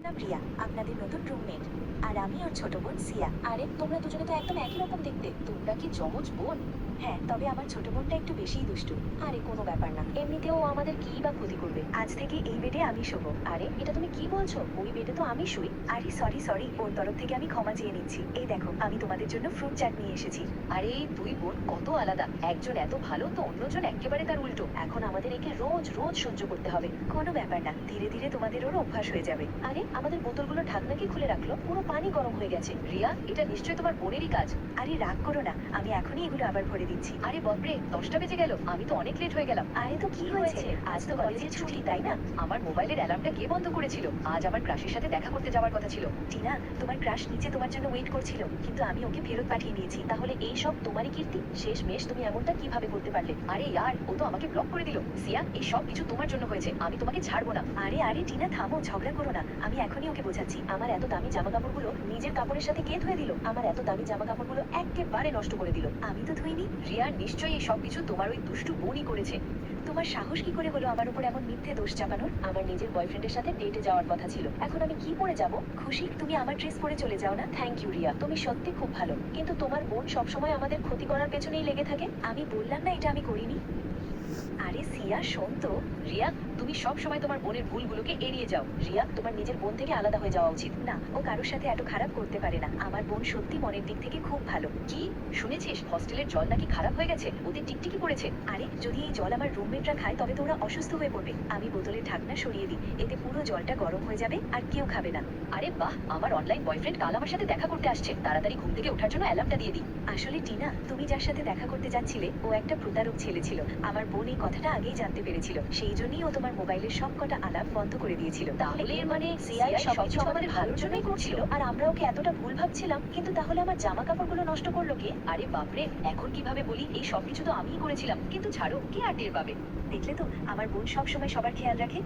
নাম রিয়া, আপনাদের নতুন রুমমেট। আর আমি ওর ছোট বোন সিয়া। আরে তোমরা দুজনে তো একদম একই রকম দেখতে। তোমরা কি যমজ বোন? হ্যাঁ, তবে আমার ছোট বোনটা একটু বেশিই দুষ্টু। আরে কোনো ব্যাপার না, এমনিতেও ও আমাদের কি বা ক্ষতি করবে। আজ থেকে এই বেডে আমি শোবো। আরে এটা তুমি কি বলছো? ওই বেডে তো আমি শুই। আরে সরি সরি, ওর তরফ থেকে আমি ক্ষমা চেয়ে নিচ্ছি। এই দেখো, আমি তোমাদের জন্য ফ্রুট চাট নিয়ে এসেছি। আরে দুই বোন কত আলাদা, একজন এত ভালো তো অন্যজন একেবারে তার উল্টো। এখন আমাদের একে রোজ রোজ সহ্য করতে হবে। কোনো ব্যাপার না, ধীরে ধীরে তোমাদের ওর অভ্যাস হয়ে যাবে। আরে আমাদের বোতলগুলো ঢাকনা কি খুলে রাখলো? পুরো পানি গরম হয়ে গেছে। রিয়া, এটা নিশ্চয়ই তোমার বোনেরই কাজ। আরে রাগ করো না, আমি এখনই এগুলো আবার ভরে দিচ্ছি। আরে বাপরে, 10টা বেজে গেল, আমি তো অনেক লেট হয়ে গেলাম। আরে তো কি হয়েছে, আজ তো কলেজের ছুটি, তাই না? আমার মোবাইলের অ্যালার্মটা কে বন্ধ করেছিল? আজ আমার ক্রাশের সাথে দেখা করতে যাওয়ার কথা ছিল। টিনা, তোমার ক্রাশ নিচে তোমার জন্য ওয়েট করছিল, কিন্তু আমি ওকে ফেরত পাঠিয়ে নিয়েছি। তাহলে এই সব তোমারই কীর্তি? শেষ মেশ তুমি এমনটা কিভাবে করতে পারলে? আরে ইয়ার, ও তো আমাকে ব্লক করে দিল। সিয়া, এই সব কিছু তোমার জন্য হয়েছে, আমি তোমাকে ছাড়বো না। আরে আরে টিনা থামো, ঝগড়া করো না। আমি এখনই ওকে বোঝাচ্ছি। আমার এত দামি জামা কাপড়গুলো নিজের কাপড়ের সাথে কে ধুয়ে দিল? আমার এত দামি জামা কাপড়গুলো একেবারে নষ্ট করে দিল। আমি তো ধুইনি। রিয়া, নিশ্চয়ই এই সব কিছু তোমার ওই দুষ্টু বোনই করেছে। তোমার সাহস কি করে হলো আমার উপর এমন মিথ্যে দোষ চাপানোর? আমার নিজের বয়ফ্রেন্ডের সাথে ডেটে যাওয়ার কথা ছিল, এখন আমি কি পরে যাব? খুশি তুমি আমার ড্রেস পরে চলে যাও না। থ্যাংক ইউ রিয়া, তুমি সত্যি খুব ভালো, কিন্তু তোমার বোন সবসময় আমাদের ক্ষতি করার পেছনেই লেগে থাকে। আমি বললাম না এটা আমি করিনি। আরে সিয়া শোন তো। রিয়া, তুমি সব সময় তোমার বোনের ভুলগুলোকে এড়িয়ে যাও। রিয়া, তোমার নিজের বোন থেকে আলাদা হয়ে যাওয়া উচিত। না, ও কারোর সাথে এত খারাপ করতে পারে না। আমার বোন সত্যি মনের দিক থেকে খুব ভালো। কি শুনেছিস, হস্টেলের জল নাকি খারাপ হয়ে গেছে, ওদের টিকটিকি পড়েছে? আরে যদি এই জল আমার রুমমেটরা খায় তবে তো ওরা অসুস্থ হয়ে পড়বে। আমি বোতলের ঢাকনা সরিয়ে দিই, এতে পুরো জলটা গরম হয়ে যাবে আর কেউ খাবে না। আরে বাহ, আমার অনলাইন বয়ফ্রেন্ড কাল আমার সাথে দেখা করতে আসছে, তাড়াতাড়ি ঘুম থেকে ওঠার জন্য অ্যালার্মটা দিয়ে দিই। আসলে টিনা, তুমি যার সাথে দেখা করতে যাচ্ছিলে ও একটা প্রতারক ছেলে ছিল। আমার বোন এই কথাটা আগেই জানতে পেরেছিল, সেই জন্যই ও তোমার মোবাইলের সব কটা অ্যালার্ম বন্ধ করে দিয়েছিল। তাহলে এর মানে সিআই সবকিছু আমাদের ভালোর জন্যই করছিল, আর আমরা ওকে এতটা ভুল ভাবছিলাম। কিন্তু তাহলে আমার জামা কাপড়গুলো নষ্ট করলো কে? আরে বাপরে, এখন কিভাবে বলি? এই সবকিছু তো আমিই করেছিলাম, কিন্তু ছাড়ো, কে আর টের পাবে? দেখলে তো, আমার বোন সব সময় সবার খেয়াল রাখে।